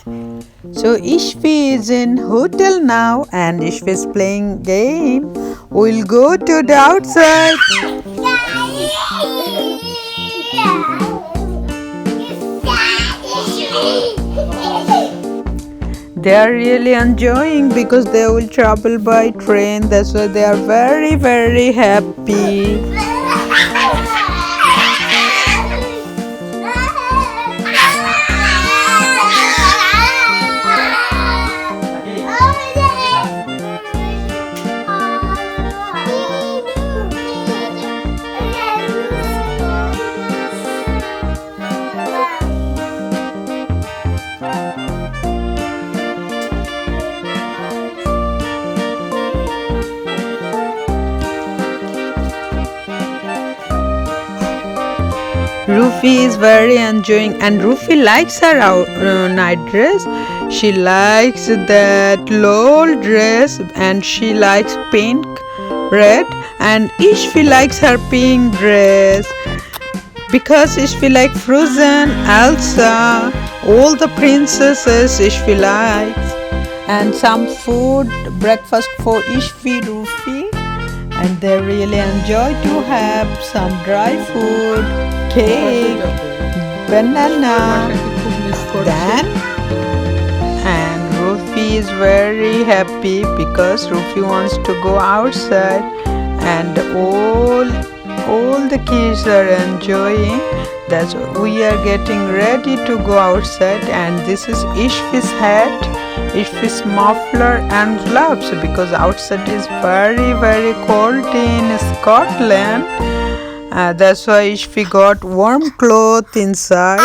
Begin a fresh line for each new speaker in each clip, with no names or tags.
So Ishfi is in hotel now and Ishfi is playing game. We'll go to the outside. They are really enjoying because they will travel by train. That's why they are very, very happy. Rufi is very enjoying and Rufi likes her night dress. She likes that LOL dress and she likes pink, red, and Ishfi likes her pink dress. Because Ishfi like Frozen, Elsa, all the princesses Ishfi likes. And some food, breakfast for Ishfi, Rufi. And they really enjoy to have some dry food, cake, banana, then and Rufi is very happy because Rufi wants to go outside and all the kids are enjoying. That's we are getting ready to go outside and this is Ishfi's hat, Ishfi's muffler and gloves because outside is very, very cold in Scotland. That's why Ishfi got warm clothes inside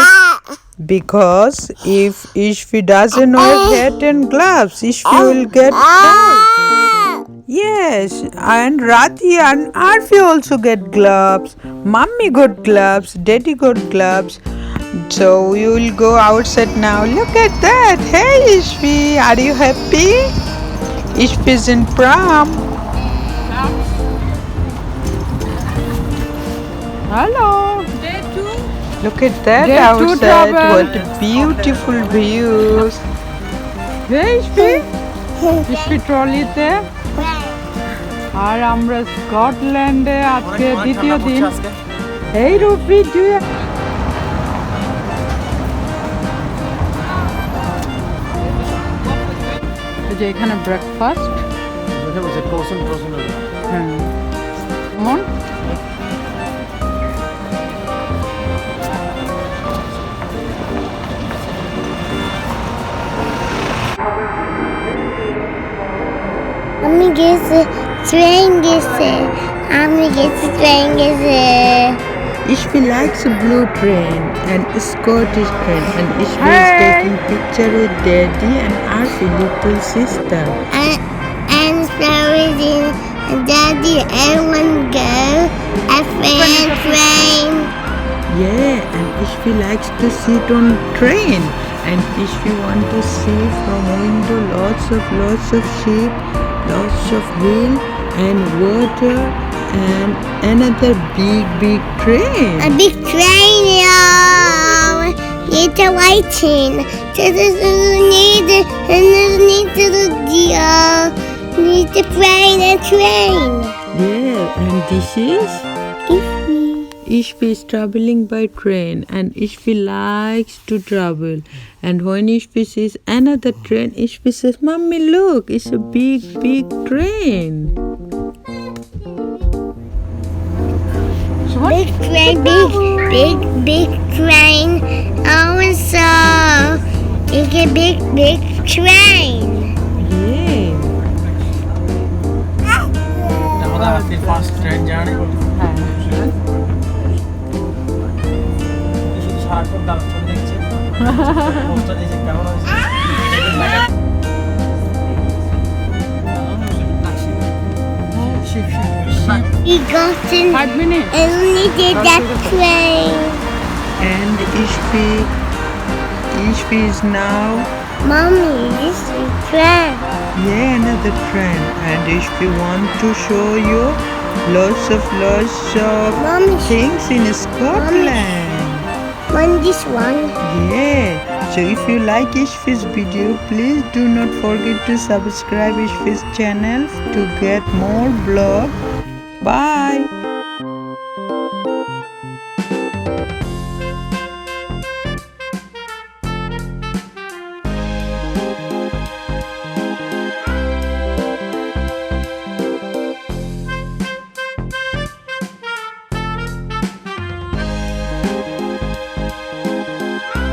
because if Ishfi doesn't wear hat and gloves, Ishfi will get cold. Yes, and Rati and Arfi also get gloves. Mummy got gloves, Daddy got gloves. So we will go outside now. Look at that. Hey Ishfi, are you happy? Ishfi's in prom. Hello.
Day 2.
Look at that
Day
outside.
2 travel.
What beautiful views.
Hey Ishfi. Ishfi ট্রলিতে আর আমরা স্কটল্যান্ডে আজকে দ্বিতীয় দিন। এই রুফি তুই যে এখানে breakfast কেমন
আমি গেছে ট্রেন গেছে আমি গেছি ট্রেন গেছে
Ishfi likes a blue train and a Scottish train and Ishfi is taking picture with Daddy and Arfi little sister.
and Florian and Daddy everyone go a train.
Yeah, and Ishfi likes to sit on train and Ishfi want to see from window lots of sheep, lots of hill and water and another big train.
A big train, yeah. It's a waiting. Need the train and train.
Yeah, and this is
Ishfi.
Ishfi is traveling by train and Ishfi likes to travel. And when Ishfi sees another train, Ishfi says, Mommy, look, it's a big train.
Big train, big train. Also, it's a big train.
Yeah.
First train journey শুধু সারাক্ষণ ডাল চলে দেখছে poster এই যে কেমন
We got in
5 minutes
and we did that train.
And Ishfi is now,
Mommy, this is train.
yeah, another train. And Ishfi want to show you lots of
Mommy,
things in Scotland.
One, this one.
Yeah, So if you like Ishfi's video, please do not forget to subscribe Ishfi's channel to get more vlog. Bye.